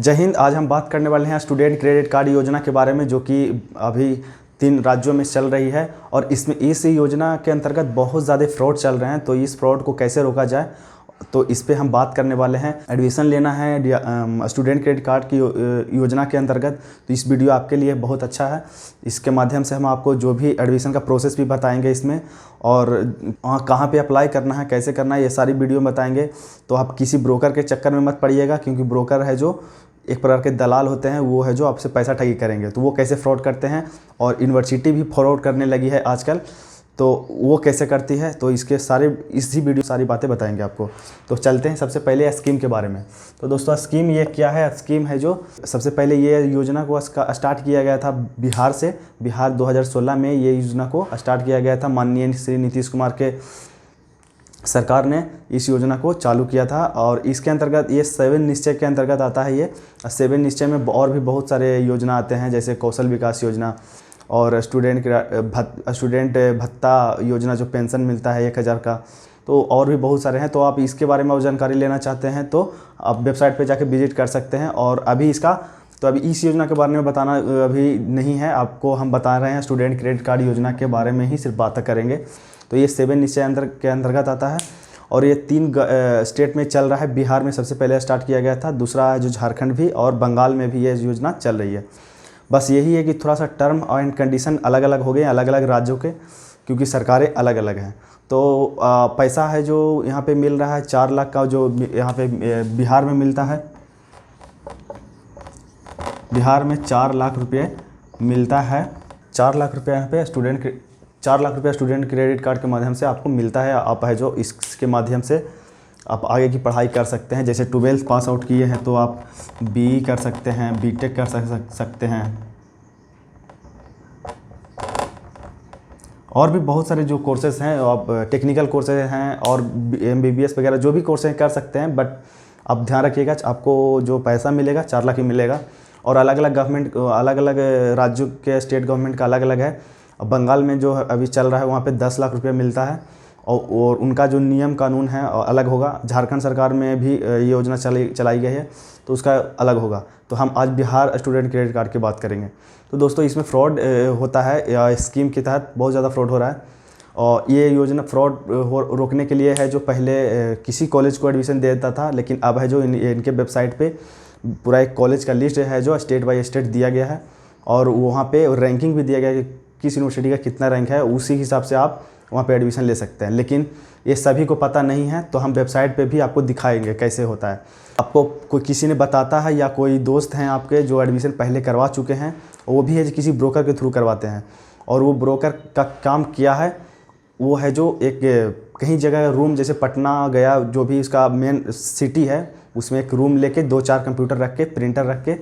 जय हिंद। आज हम बात करने वाले हैं स्टूडेंट क्रेडिट कार्ड योजना के बारे में, जो कि अभी 3 राज्यों में चल रही है। और इसमें इस योजना के अंतर्गत बहुत ज़्यादा फ्रॉड चल रहे हैं, तो इस फ्रॉड को कैसे रोका जाए, तो इस पे हम बात करने वाले हैं। एडमिशन लेना है स्टूडेंट क्रेडिट कार्ड की योजना के अंतर्गत, तो इस वीडियो आपके लिए बहुत अच्छा है। इसके माध्यम से हम आपको जो भी एडमिशन का प्रोसेस भी बताएंगे इसमें, और कहाँ पे अप्लाई करना है, कैसे करना है, ये सारी वीडियो में बताएंगे। तो आप किसी ब्रोकर के चक्कर में मत पड़िएगा, क्योंकि ब्रोकर है जो एक प्रकार के दलाल होते हैं, वो है जो आपसे पैसा ठगी करेंगे। तो वो कैसे फ्रॉड करते हैं, और यूनिवर्सिटी भी फ्रॉड करने लगी है आजकल, तो वो कैसे करती है, तो इसके इसी वीडियो सारी बातें बताएंगे आपको। तो चलते हैं सबसे पहले स्कीम के बारे में। तो दोस्तों, स्कीम ये क्या है? स्कीम है जो सबसे पहले ये योजना को स्टार्ट किया गया था बिहार से। बिहार 2016 में ये योजना को स्टार्ट किया गया था। माननीय श्री नीतीश कुमार के सरकार ने इस योजना को चालू किया था, और इसके अंतर्गत ये 7 निश्चय के अंतर्गत आता है। ये 7 निश्चय में और भी बहुत सारे योजना आते हैं, जैसे कौशल विकास योजना और स्टूडेंट भत्ता योजना, जो पेंशन मिलता है 1000 का। तो और भी बहुत सारे हैं। तो आप इसके बारे में और जानकारी लेना चाहते हैं तो आप वेबसाइट पे जाके विजिट कर सकते हैं। और अभी इस योजना के बारे में बताना अभी नहीं है, आपको हम बता रहे हैं स्टूडेंट क्रेडिट कार्ड योजना के बारे में ही सिर्फ बातें करेंगे। तो ये 7 निश्चय के अंतर्गत आता है, और ये 3 स्टेट में चल रहा है। बिहार में सबसे पहले स्टार्ट किया गया था, दूसरा है जो झारखंड भी, और बंगाल में भी ये योजना चल रही है। बस यही है कि थोड़ा सा टर्म एंड कंडीशन अलग अलग हो गए अलग अलग राज्यों के, क्योंकि सरकारें अलग अलग हैं। तो पैसा है जो यहाँ पे मिल रहा है 4 लाख का, जो यहाँ पे बिहार में मिलता है। बिहार में 4 लाख रुपये मिलता है। 4 लाख रुपये यहाँ पे 4 लाख रुपये स्टूडेंट क्रेडिट कार्ड के माध्यम से आपको मिलता है। आप है जो इसके माध्यम से आप आगे की पढ़ाई कर सकते हैं। जैसे 12th पास आउट किए हैं तो आप BE कर सकते हैं, BTech कर सकते हैं, और भी बहुत सारे जो कोर्सेज हैं, आप टेक्निकल कोर्सेज हैं और MBBS वगैरह जो भी कोर्सेज कर सकते हैं। बट आप ध्यान रखिएगा, आपको जो पैसा मिलेगा 4 लाख ही मिलेगा। और अलग अलग राज्यों के स्टेट गवर्नमेंट का अलग अलग है। बंगाल में जो अभी चल रहा है वहाँ पे 10 लाख रुपये मिलता है, और उनका जो नियम कानून है अलग होगा। झारखंड सरकार में भी ये योजना चलाई गई है, तो उसका अलग होगा। तो हम आज बिहार स्टूडेंट क्रेडिट कार्ड की बात करेंगे। तो दोस्तों, इसमें फ्रॉड होता है, स्कीम के तहत बहुत ज़्यादा फ्रॉड हो रहा है। और ये योजना फ्रॉड रोकने के लिए है, जो पहले किसी कॉलेज को एडमिशन दे देता था, लेकिन अब है जो इनके वेबसाइट पे पूरा एक कॉलेज का लिस्ट है जो स्टेट बाय स्टेट दिया गया है, और वहाँ पे रैंकिंग भी दिया गया है कि किस यूनिवर्सिटी का कितना रैंक है। उसी हिसाब से आप वहाँ पे एडमिशन ले सकते हैं। लेकिन ये सभी को पता नहीं है, तो हम वेबसाइट पे भी आपको दिखाएंगे कैसे होता है। आपको कोई किसी ने बताता है, या कोई दोस्त हैं आपके जो एडमिशन पहले करवा चुके हैं, वो भी है जो किसी ब्रोकर के थ्रू करवाते हैं। और वो ब्रोकर का काम किया है, वो है जो एक कहीं जगह रूम, जैसे पटना गया, जो भी इसका मेन सिटी है, उसमें एक रूम लेके 2-4 कंप्यूटर रख के, प्रिंटर रख के,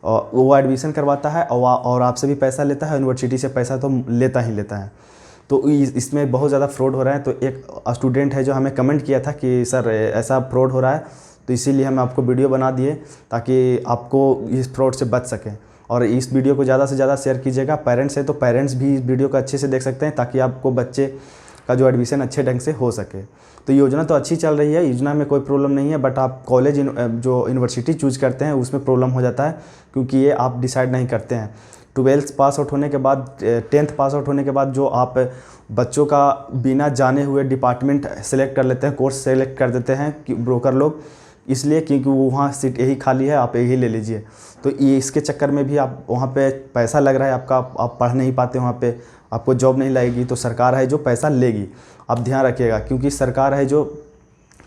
और वो एडमिशन करवाता है, और आपसे भी पैसा लेता है। यूनिवर्सिटी से पैसा तो लेता ही लेता है। तो इसमें बहुत ज़्यादा फ्रॉड हो रहा है। तो एक स्टूडेंट है जो हमें कमेंट किया था कि सर ऐसा फ्रॉड हो रहा है, तो इसीलिए हम आपको वीडियो बना दिए ताकि आपको इस फ्रॉड से बच सकें। और इस वीडियो को ज़्यादा से ज़्यादा शेयर कीजिएगा। पेरेंट्स है तो पेरेंट्स भी इस वीडियो को अच्छे से देख सकते हैं, ताकि आपको बच्चे का जो एडमिशन अच्छे ढंग से हो सके। तो योजना तो अच्छी चल रही है, योजना में कोई प्रॉब्लम नहीं है। बट आप कॉलेज जो यूनिवर्सिटी चूज करते हैं उसमें प्रॉब्लम हो जाता है, क्योंकि ये आप डिसाइड नहीं करते हैं। 12th पास आउट होने के बाद, 10th पास आउट होने के बाद जो आप बच्चों का बिना जाने हुए डिपार्टमेंट सेलेक्ट कर लेते हैं, कोर्स सेलेक्ट कर देते हैं कि ब्रोकर लोग, इसलिए क्योंकि वो वहाँ सीट यही खाली है, आप यही ले लीजिए। तो ये इसके चक्कर में भी आप वहाँ पे पैसा लग रहा है आपका, आप पढ़ नहीं पाते, वहाँ पे आपको जॉब नहीं लगेगी। तो सरकार है जो पैसा लेगी, आप ध्यान रखिएगा, क्योंकि सरकार है जो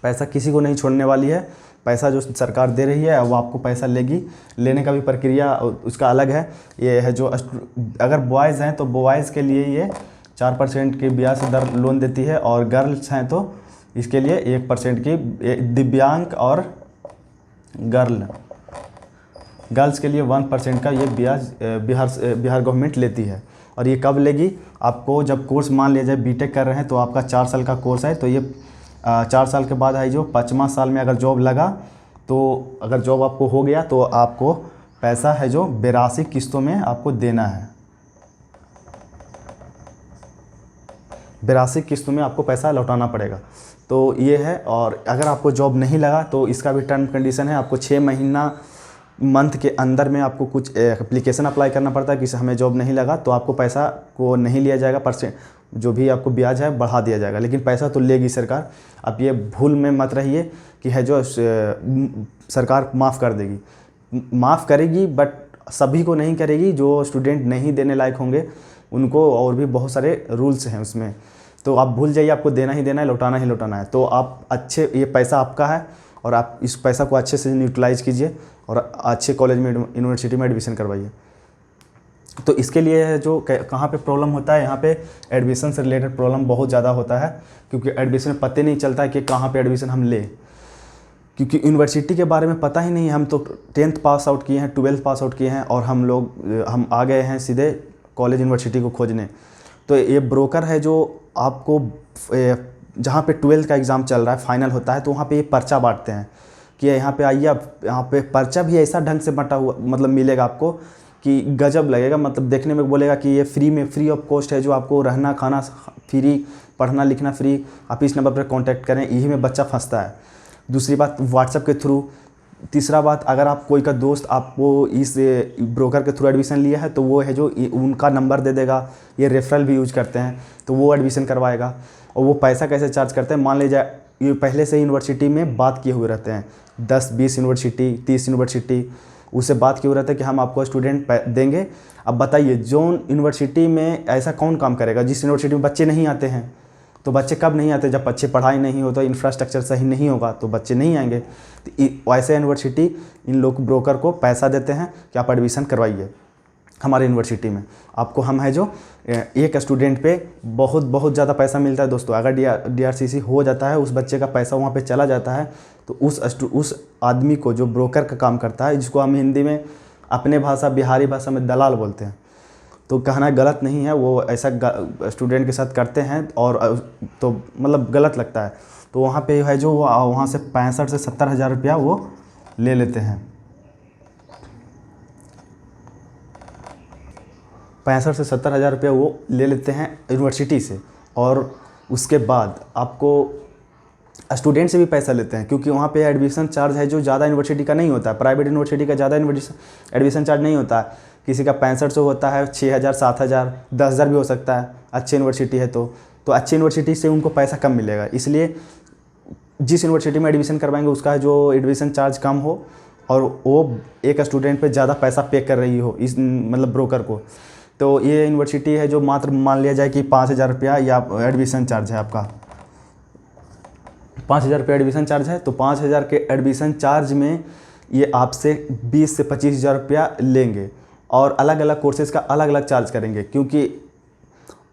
पैसा किसी को नहीं छोड़ने वाली है। पैसा जो सरकार दे रही है वो आपको पैसा लेगी। लेने का भी प्रक्रिया उसका अलग है। ये है जो अगर बॉयज़ हैं तो बॉयज़ के लिए ये 4% की ब्याज दर लोन देती है, और गर्ल्स हैं तो इसके लिए 1% की, दिव्यांग और गर्ल्स के लिए 1% का ये ब्याज बिहार गवर्नमेंट लेती है। और ये कब लेगी? आपको जब कोर्स, मान लिया जाए BTech कर रहे हैं तो आपका 4 साल का कोर्स है, तो ये 4 साल के बाद है जो 5वां साल में अगर जॉब लगा, तो अगर जॉब आपको हो गया तो आपको पैसा है जो 82 किस्तों में आपको देना है। 82 किस्तों में आपको पैसा लौटाना पड़ेगा। तो ये है। और अगर आपको जॉब नहीं लगा तो इसका भी टर्म कंडीशन है, आपको 6 महीना मंथ के अंदर में आपको कुछ एप्लीकेशन अप्लाई करना पड़ता है कि हमें जॉब नहीं लगा तो आपको पैसा को नहीं लिया जाएगा, परसेंट जो भी आपको ब्याज है बढ़ा दिया जाएगा, लेकिन पैसा तो लेगी सरकार। आप ये भूल में मत रहिए कि है जो सरकार माफ़ कर देगी, माफ़ करेगी बट सभी को नहीं करेगी। जो स्टूडेंट नहीं देने लायक होंगे उनको और भी बहुत सारे रूल्स हैं उसमें, तो आप भूल जाइए, आपको देना ही देना है, लौटाना ही लौटाना है। तो आप अच्छे, ये पैसा आपका है और आप इस पैसा को अच्छे से यूटिलाइज़ कीजिए और अच्छे कॉलेज में यूनिवर्सिटी में एडमिशन करवाइए। तो इसके लिए है जो कहाँ पे प्रॉब्लम होता है, यहाँ पे एडमिशन से रिलेटेड प्रॉब्लम बहुत ज़्यादा होता है, क्योंकि एडमिशन में पता नहीं चलता है कि कहाँ पे एडमिशन हम लें, क्योंकि यूनिवर्सिटी के बारे में पता ही नहीं है। हम तो 10th पास आउट किए हैं, 12th पास आउट किए हैं और हम आ गए हैं सीधे कॉलेज यूनिवर्सिटी को खोजने। तो ये ब्रोकर है जो आपको जहाँ पे 12th का एग्ज़ाम चल रहा है, फाइनल होता है, तो वहाँ पे ये पर्चा बांटते हैं कि यहाँ पे आइए। आप यहाँ पे पर्चा भी ऐसा ढंग से बंटा हुआ मतलब मिलेगा आपको कि गजब लगेगा। मतलब देखने में बोलेगा कि ये फ्री ऑफ कॉस्ट है, जो आपको रहना खाना फ्री, पढ़ना लिखना फ्री, आप इस नंबर पर कांटेक्ट करें। यही में बच्चा फंसता है। दूसरी बात व्हाट्सएप के थ्रू। तीसरा बात, अगर आप कोई का दोस्त आपको इस ब्रोकर के थ्रू एडमिशन लिया है तो वो है जो उनका नंबर दे देगा, ये रेफरल भी यूज करते हैं, तो वो एडमिशन करवाएगा। और वो पैसा कैसे चार्ज करते हैं, मान लीजिए ये पहले से यूनिवर्सिटी में बात किए हुए रहते हैं, 10-20 यूनिवर्सिटी, 30 यूनिवर्सिटी, उससे बात किए हुए रहते हैं कि हम आपको स्टूडेंट देंगे। अब बताइए, जो यूनिवर्सिटी में ऐसा कौन काम करेगा जिस यूनिवर्सिटी में बच्चे नहीं आते हैं? तो बच्चे कब नहीं आते? जब अच्छे पढ़ाई नहीं हो, तो इंफ्रास्ट्रक्चर सही नहीं होगा तो बच्चे नहीं आएंगे। तो वैसे यूनिवर्सिटी इन लोग ब्रोकर को पैसा देते हैं कि आप एडमिशन करवाइए हमारे यूनिवर्सिटी में। आपको हम है जो एक स्टूडेंट पे बहुत ज़्यादा पैसा मिलता है दोस्तों। अगर DRCC हो जाता है, उस बच्चे का पैसा वहाँ पे चला जाता है, तो उस आदमी को जो ब्रोकर का काम करता है, जिसको हम हिंदी में अपने भाषा बिहारी भाषा में दलाल बोलते हैं, तो कहना गलत नहीं है, वो ऐसा स्टूडेंट के साथ करते हैं और तो मतलब गलत लगता है। तो वहाँ पे है जो वहाँ से 65 से 70 हज़ार रुपया वो ले लेते हैं, 65 से 70 हज़ार रुपया वो ले लेते हैं यूनिवर्सिटी से। और उसके बाद आपको स्टूडेंट से भी पैसा लेते हैं, क्योंकि वहाँ पे एडमिशन चार्ज है जो ज़्यादा यूनिवर्सिटी का नहीं होता है। प्राइवेट यूनिवर्सिटी का ज़्यादा एडमिशन चार्ज नहीं होता है, किसी का 6500 होता है, 6000, 7000, 10,000 भी हो सकता है, अच्छी यूनिवर्सिटी है तो अच्छी यूनिवर्सिटी से उनको पैसा कम मिलेगा। इसलिए जिस यूनिवर्सिटी में एडमिशन करवाएंगे उसका जो एडमिशन चार्ज कम हो और वो एक स्टूडेंट पे ज़्यादा पैसा पे कर रही हो, इस मतलब ब्रोकर को। तो ये यूनिवर्सिटी है जो मात्र मान लिया जाए कि 5,000 रुपया या एडमिशन चार्ज है आपका, 5,000 रुपये एडमिशन चार्ज है। तो 5,000 के एडमिशन चार्ज में ये आपसे 20 से 25,000 रुपया लेंगे और अलग अलग कोर्सेज़ का अलग अलग चार्ज करेंगे। क्योंकि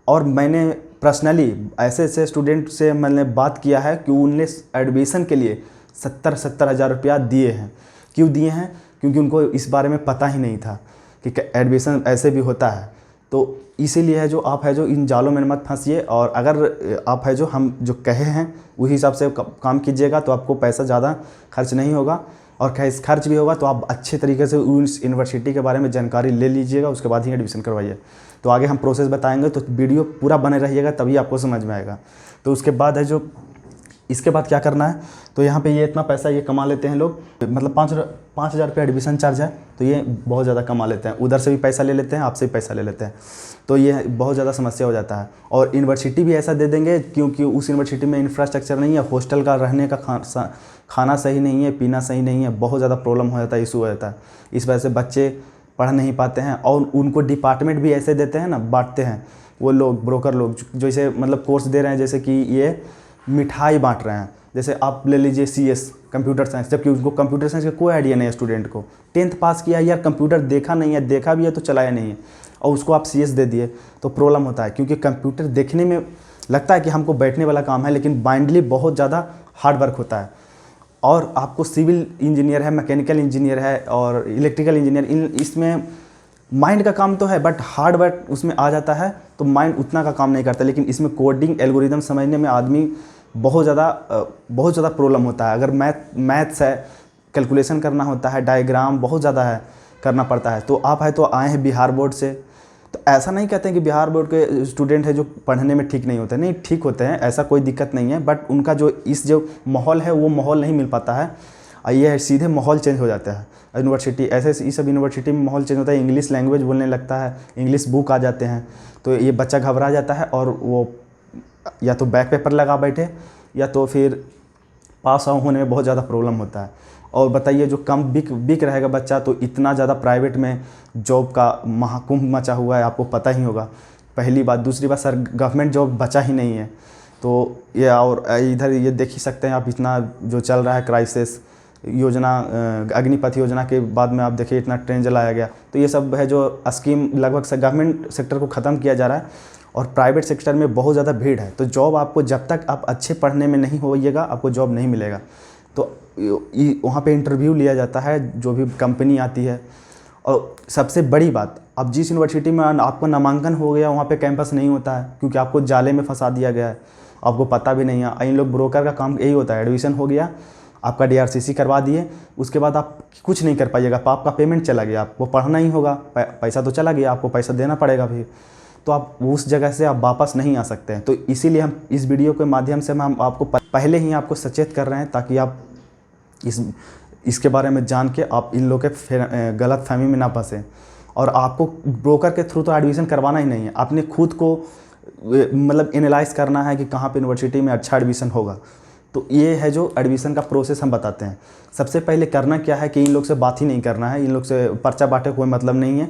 और मैंने पर्सनली ऐसे स्टूडेंट से मैंने बात किया है कि उनने एडमिशन के लिए 70 हज़ार रुपया दिए हैं। क्यों दिए हैं? क्योंकि उनको इस बारे में पता ही नहीं था कि एडमिशन ऐसे भी होता है। तो इसीलिए है जो आप है जो इन जालों में मत फंसिए, और अगर आप है जो हम जो कहे हैं उसी हिसाब से काम कीजिएगा तो आपको पैसा ज़्यादा खर्च नहीं होगा, और खर्च भी होगा तो आप अच्छे तरीके से उस यूनिवर्सिटी के बारे में जानकारी ले लीजिएगा, उसके बाद ही एडमिशन करवाइए। तो आगे हम प्रोसेस बताएंगे, तो वीडियो पूरा बने रहिएगा तभी आपको समझ में आएगा। तो उसके बाद है जो इसके बाद क्या करना है, तो यहाँ पे ये इतना पैसा ये कमा लेते हैं लोग, मतलब 5,000 रुपये एडमिशन चार्ज है, तो ये बहुत ज़्यादा कमा लेते हैं। उधर से भी पैसा ले लेते हैं, आपसे भी पैसा ले लेते हैं, तो ये बहुत ज़्यादा समस्या हो जाता है। और यूनिवर्सिटी भी ऐसा दे देंगे क्योंकि उस यूनिवर्सिटी में इंफ्रास्ट्रक्चर नहीं है, हॉस्टल का रहने का खाना सही नहीं है, पीना सही नहीं है, बहुत ज़्यादा प्रॉब्लम हो जाता है, इशू हो जाता है। इस वजह से बच्चे पढ़ नहीं पाते हैं। और उनको डिपार्टमेंट भी ऐसे देते हैं ना, बांटते हैं वो लोग, ब्रोकर लोग, जैसे मतलब कोर्स दे रहे हैं, जैसे कि ये मिठाई बांट रहे हैं। जैसे आप ले लीजिए CS कंप्यूटर साइंस, जबकि उसको कंप्यूटर साइंस का कोई आइडिया नहीं है स्टूडेंट को, 10th पास किया यार, कंप्यूटर देखा नहीं है, देखा भी है तो चलाया नहीं है, और उसको आप CS दे दिए तो प्रॉब्लम होता है। क्योंकि कंप्यूटर देखने में लगता है कि हमको बैठने वाला काम है, लेकिन माइंडली बहुत ज़्यादा हार्ड वर्क होता है। और आपको सिविल इंजीनियर है, मैकेनिकल इंजीनियर है और इलेक्ट्रिकल इंजीनियर, इसमें माइंड का काम तो है बट हार्ड वर्क उसमें आ जाता है, तो माइंड उतना का काम नहीं करता। लेकिन इसमें कोडिंग एल्गोरिदम समझने में आदमी बहुत ज़्यादा प्रॉब्लम होता है। अगर मैथ्स है, कैलकुलेशन करना होता है, डायग्राम बहुत ज़्यादा है करना पड़ता है। तो आप है तो आए हैं बिहार बोर्ड से, तो ऐसा नहीं कहते हैं कि बिहार बोर्ड के स्टूडेंट है जो पढ़ने में ठीक नहीं होते, नहीं ठीक होते हैं, ऐसा कोई दिक्कत नहीं है, बट उनका जो जो माहौल है वो माहौल नहीं मिल पाता है। ये है सीधे माहौल चेंज हो जाता है। यूनिवर्सिटी ऐसे ये सब यूनिवर्सिटी में माहौल चेंज होता है, इंग्लिश लैंग्वेज बोलने लगता है, इंग्लिश बुक आ जाते हैं, तो ये बच्चा घबरा जाता है और वो या तो बैक पेपर लगा बैठे या तो फिर पास आउट होने में बहुत ज़्यादा प्रॉब्लम होता है। और बताइए जो कम बिक रहेगा बच्चा, तो इतना ज़्यादा प्राइवेट में जॉब का महाकुंभ मचा हुआ है, आपको पता ही होगा, पहली बात। दूसरी बात, सर गवर्नमेंट जॉब बचा ही नहीं है। तो ये और इधर ये देख ही सकते हैं आप, इतना जो चल रहा है क्राइसिस योजना, अग्निपथ योजना के बाद में आप देखिए इतना ट्रेन चलाया गया। तो ये सब है जो स्कीम लगभग से गवर्नमेंट सेक्टर को ख़त्म किया जा रहा है और प्राइवेट सेक्टर में बहुत ज़्यादा भीड़ है। तो जॉब आपको जब तक आप अच्छे पढ़ने में नहीं होइएगा, आपको जॉब नहीं मिलेगा। तो वहाँ पे इंटरव्यू लिया जाता है, जो भी कंपनी आती है। और सबसे बड़ी बात, अब जिस यूनिवर्सिटी में आपको नामांकन हो गया वहाँ पे कैंपस नहीं होता है, क्योंकि आपको जाले में फंसा दिया गया है, आपको पता भी नहीं है। इन लोग ब्रोकर का काम यही होता है, एडमिशन हो गया, आपका DRCC करवा दिए, उसके बाद आप कुछ नहीं कर पाइएगा, आपका पेमेंट चला गया, आपको पढ़ना ही होगा, पैसा तो चला गया, आपको पैसा देना पड़ेगा भी, तो आप उस जगह से आप वापस नहीं आ सकते हैं। तो इसीलिए हम इस वीडियो के माध्यम से हम आपको पहले ही आपको सचेत कर रहे हैं, ताकि आप इसके बारे में जान के आप इन लोग के गलत फहमी में ना फंसें। और आपको ब्रोकर के थ्रू तो एडमिशन करवाना ही नहीं है, आपने खुद को मतलब एनालाइज करना है कि कहाँ पे यूनिवर्सिटी में अच्छा एडमिशन होगा। तो ये है जो एडमिशन का प्रोसेस हम बताते हैं। सबसे पहले करना क्या है कि इन लोग से बात ही नहीं करना है, इन लोग से पर्चा बांटे कोई मतलब नहीं है।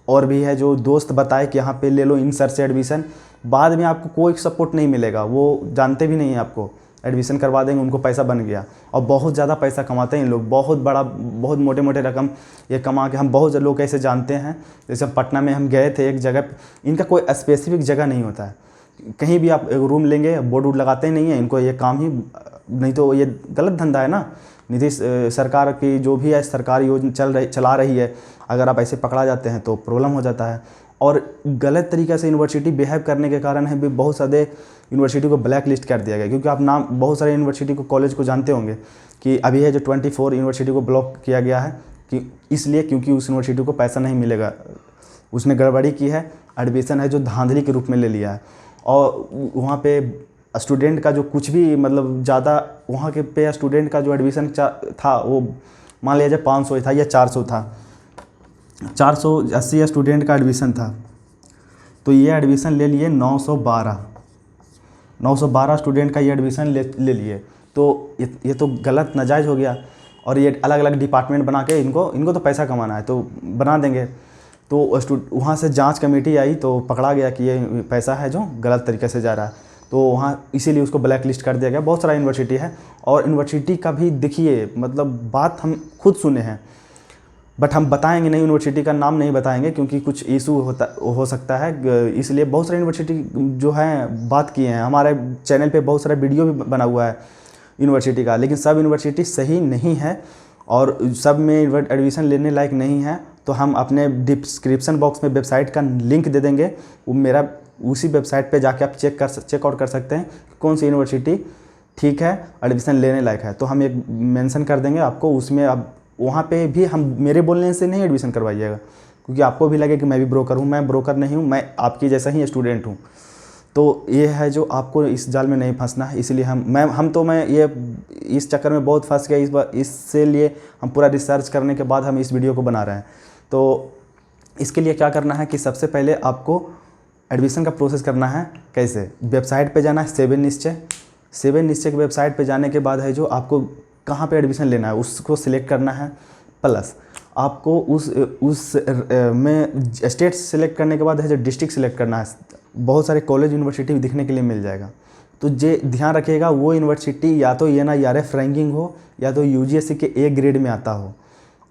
और भी है जो दोस्त बताए कि यहाँ पे ले लो इन सर से एडमिशन, बाद में आपको कोई सपोर्ट नहीं मिलेगा, वो जानते भी नहीं हैं आपको, एडमिशन करवा देंगे, उनको पैसा बन गया। और बहुत ज़्यादा पैसा कमाते हैं इन लोग, बहुत मोटे मोटे रकम ये कमा के। हम बहुत लोग ऐसे जानते हैं, जैसे पटना में हम गए थे एक जगह, इनका कोई स्पेसिफिक जगह नहीं होता है, कहीं भी आप एक रूम लेंगे, बोर्ड वोर्ड लगाते ही नहीं है, इनको ये काम ही नहीं, तो ये गलत धंधा है ना। नीतीश सरकार की जो भी है सरकारी योजना चला रही है, अगर आप ऐसे पकड़ा जाते हैं तो प्रॉब्लम हो जाता है। और गलत तरीक़े से यूनिवर्सिटी बिहेव करने के कारण है भी बहुत सारे यूनिवर्सिटी को ब्लैक लिस्ट कर दिया गया। क्योंकि आप नाम बहुत सारे यूनिवर्सिटी को, कॉलेज को जानते होंगे कि अभी है जो 24 यूनिवर्सिटी को ब्लॉक किया गया है, कि इसलिए क्योंकि उस यूनिवर्सिटी को पैसा नहीं मिलेगा, उसने गड़बड़ी की है, एडमिशन है जो धांधली के रूप में ले लिया है। और वहाँ पे स्टूडेंट का जो कुछ भी मतलब ज़्यादा वहाँ के पे स्टूडेंट का जो एडमिशन था वो मान लिया जाए 500 था या 400 था, 480 स्टूडेंट का एडमिशन था, तो ये एडमिशन ले लिए 912 स्टूडेंट का ये एडमिशन ले लिए। तो ये तो गलत नाजायज़ हो गया। और ये अलग अलग डिपार्टमेंट बना के इनको तो पैसा कमाना है तो बना देंगे। तो वहाँ से जांच कमेटी आई तो पकड़ा गया कि ये पैसा है जो गलत तरीके से जा रहा है, तो वहाँ इसीलिए उसको ब्लैक लिस्ट कर दिया गया। बहुत सारा यूनिवर्सिटी है, और यूनिवर्सिटी का भी देखिए मतलब बात हम खुद सुने हैं, बट हम बताएंगे नहीं, यूनिवर्सिटी का नाम नहीं बताएंगे क्योंकि कुछ इशू हो सकता है, इसलिए बहुत सारे यूनिवर्सिटी जो हैं बात किए हैं। हमारे चैनल पे बहुत सारा वीडियो भी बना हुआ है यूनिवर्सिटी का, लेकिन सब यूनिवर्सिटी सही नहीं है और सब में एडमिशन लेने लायक नहीं है। तो हम अपने डिस्क्रिप्शन बॉक्स में वेबसाइट का लिंक दे देंगे, वो मेरा उसी वेबसाइट पे जाके आप चेकआउट कर सकते हैं कौन सी यूनिवर्सिटी ठीक है, एडमिशन लेने लायक है। तो हम एक मेंशन कर देंगे आपको, उसमें अब वहाँ पे भी हम मेरे बोलने से नहीं एडमिशन करवाइएगा, क्योंकि आपको भी लगे कि मैं भी ब्रोकर हूँ। मैं ब्रोकर नहीं हूँ, मैं आपकी जैसा ही स्टूडेंट हूँ। तो ये है जो आपको इस जाल में नहीं फंसना है, इसलिए मैं ये इस चक्कर में बहुत फंस गया इससे लिए हम पूरा रिसर्च करने के बाद हम इस वीडियो को बना रहे हैं। तो इसके लिए क्या करना है कि सबसे पहले आपको एडमिशन का प्रोसेस करना है। कैसे? वेबसाइट पे जाना है, 7 निश्चय की वेबसाइट पे जाने के बाद है जो आपको कहाँ पे एडमिशन लेना है उसको सिलेक्ट करना है। प्लस आपको उस में स्टेट सिलेक्ट करने के बाद है जो डिस्ट्रिक्ट सिलेक्ट करना है। बहुत सारे कॉलेज यूनिवर्सिटी दिखने के लिए मिल जाएगा, तो जे ध्यान रखिएगा वो यूनिवर्सिटी या तो NIRF रैंकिंग हो या तो UGSC के A ग्रेड में आता हो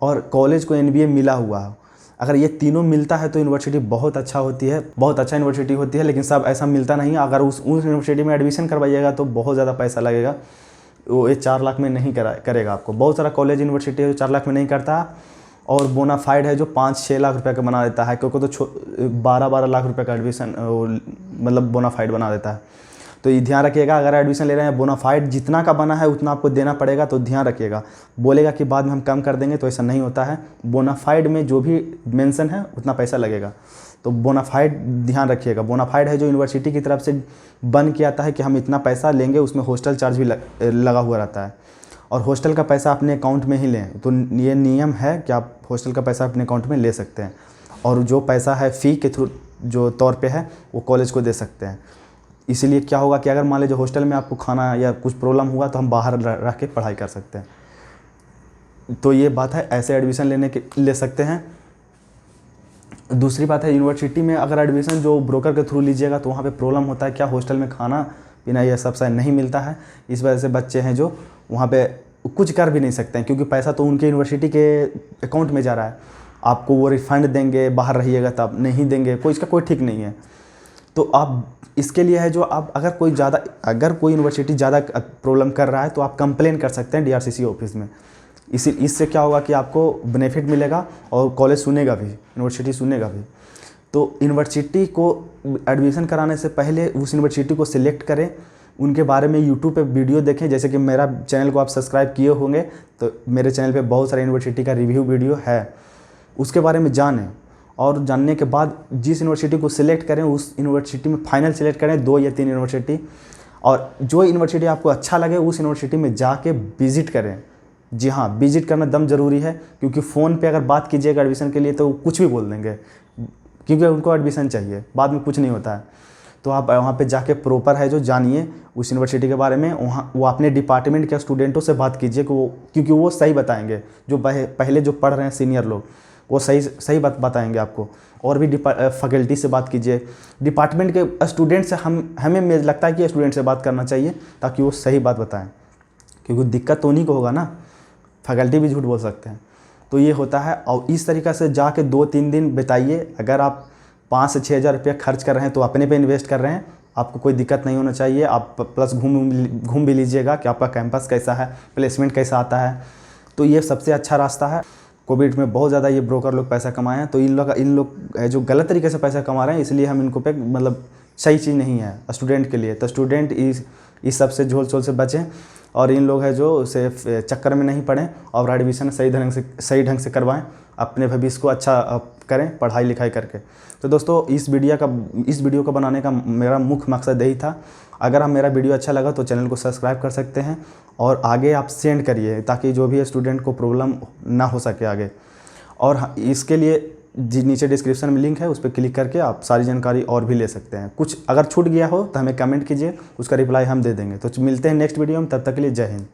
और कॉलेज को NBA मिला हुआ हो। अगर ये तीनों मिलता है तो यूनिवर्सिटी बहुत अच्छा होती है, बहुत अच्छा यूनिवर्सिटी होती है। लेकिन सब ऐसा मिलता नहीं है। अगर उस यूनिवर्सिटी में एडमिशन करवाइएगा तो बहुत ज़्यादा पैसा लगेगा, वो ये 4 लाख में नहीं करेगा आपको। बहुत सारा कॉलेज यूनिवर्सिटी है जो 4 लाख में नहीं करता, और बोनाफाइड है जो 5-6 लाख रुपए का बना देता है, क्योंकि तो 12-12 लाख रुपए का एडमिशन मतलब बोनाफाइड बना देता है। तो ये ध्यान रखिएगा, अगर एडमिशन ले रहे हैं बोनाफाइड जितना का बना है उतना आपको देना पड़ेगा। तो ध्यान रखिएगा, बोलेगा कि बाद में हम कम कर देंगे, तो ऐसा नहीं होता है। बोनाफाइड में जो भी मेंशन है उतना पैसा लगेगा। तो बोनाफाइड ध्यान रखिएगा। बोनाफाइड है जो यूनिवर्सिटी की तरफ से बन के आता है कि हम इतना पैसा लेंगे, उसमें हॉस्टल चार्ज भी लगा हुआ रहता है। और हॉस्टल का पैसा अपने अकाउंट में ही लें। तो ये नियम है कि आप हॉस्टल का पैसा अपने अकाउंट में ले सकते हैं, और जो पैसा है फ़ी के थ्रू जो तौर पे है वो कॉलेज को दे सकते हैं। इसीलिए क्या होगा कि अगर मान लीजिए हॉस्टल में आपको खाना या कुछ प्रॉब्लम हुआ तो हम बाहर रह के पढ़ाई कर सकते हैं। तो ये बात है, ऐसे एडमिशन ले सकते हैं। दूसरी बात है, यूनिवर्सिटी में अगर एडमिशन जो ब्रोकर के थ्रू लीजिएगा तो वहाँ पे प्रॉब्लम होता है, क्या हॉस्टल में खाना पीना ये सब शायद नहीं मिलता है। इस वजह से बच्चे हैं जो वहाँ पे कुछ कर भी नहीं सकते हैं, क्योंकि पैसा तो उनके यूनिवर्सिटी के अकाउंट में जा रहा है। आपको वो रिफ़ंड देंगे, बाहर रहिएगा तब नहीं देंगे, कोई इसका कोई ठीक नहीं है। तो आप इसके लिए है जो आप अगर कोई यूनिवर्सिटी ज़्यादा प्रॉब्लम कर रहा है तो आप कंप्लेन कर सकते हैं DRCC ऑफिस में। इससे क्या होगा कि आपको बेनिफिट मिलेगा और कॉलेज सुनेगा भी, यूनिवर्सिटी सुनेगा भी। तो यूनिवर्सिटी को एडमिशन कराने से पहले उस यूनिवर्सिटी को सिलेक्ट करें, उनके बारे में यूट्यूब पे वीडियो देखें। जैसे कि मेरा चैनल को आप सब्सक्राइब किए होंगे तो मेरे चैनल पे बहुत सारे यूनिवर्सिटी का रिव्यू वीडियो है, उसके बारे में जानें। और जानने के बाद जिस यूनिवर्सिटी को सिलेक्ट करें उस यूनिवर्सिटी में फाइनल सिलेक्ट करें 2 या 3 यूनिवर्सिटी, और जो यूनिवर्सिटी आपको अच्छा लगे उस यूनिवर्सिटी में जाके विज़िट करें। जी हाँ, विज़िट करना दम ज़रूरी है, क्योंकि फ़ोन पे अगर बात कीजिएगा एडमिशन के लिए तो वो कुछ भी बोल देंगे, क्योंकि उनको एडमिशन चाहिए, बाद में कुछ नहीं होता है। तो आप वहाँ पे जाके प्रॉपर है जो जानिए उस यूनिवर्सिटी के बारे में। वहाँ वो अपने डिपार्टमेंट के स्टूडेंटों से बात कीजिए क्योंकि वो सही बताएंगे। जो पहले जो पढ़ रहे हैं सीनियर लोग वो सही बात बताएंगे आपको। और भी फैकल्टी से बात कीजिए, डिपार्टमेंट के स्टूडेंट से हमें लगता है कि स्टूडेंट से बात करना चाहिए ताकि वो सही बात बताएं, क्योंकि दिक्कत तो उन्हीं को होगा ना, फैकल्टी भी झूठ बोल सकते हैं। तो ये होता है। और इस तरीक़े से जाके 2-3 दिन बिताइए। अगर आप 5 से 6 हज़ार रुपये खर्च कर रहे हैं तो अपने पे इन्वेस्ट कर रहे हैं, आपको कोई दिक्कत नहीं होना चाहिए। आप प्लस घूम भी लीजिएगा कि आपका कैंपस कैसा है, प्लेसमेंट कैसा आता है। तो ये सबसे अच्छा रास्ता है। कोविड में बहुत ज़्यादा ये ब्रोकर लोग पैसा कमाए हैं, तो इन लोग जो गलत तरीके से पैसा कमा रहे हैं, इसलिए हम इनको पे मतलब सही चीज़ नहीं है स्टूडेंट के लिए। तो स्टूडेंट इस सब से झोल छोल से बचें, और इन लोग हैं जो सिर्फ चक्कर में नहीं पड़ें और एडमिशन सही ढंग से करवाएं, अपने भविष्य को अच्छा करें पढ़ाई लिखाई करके। तो दोस्तों इस वीडियो को बनाने का मेरा मुख्य मकसद यही था। अगर मेरा वीडियो अच्छा लगा तो चैनल को सब्सक्राइब कर सकते हैं और आगे आप सेंड करिए, ताकि जो भी स्टूडेंट को प्रॉब्लम ना हो सके आगे। और इसके लिए नीचे डिस्क्रिप्शन में लिंक है, उस पर क्लिक करके आप सारी जानकारी और भी ले सकते हैं। कुछ अगर छूट गया हो तो हमें कमेंट कीजिए, उसका रिप्लाई हम दे देंगे। तो मिलते हैं नेक्स्ट वीडियो में, तब तक के लिए जय हिंद।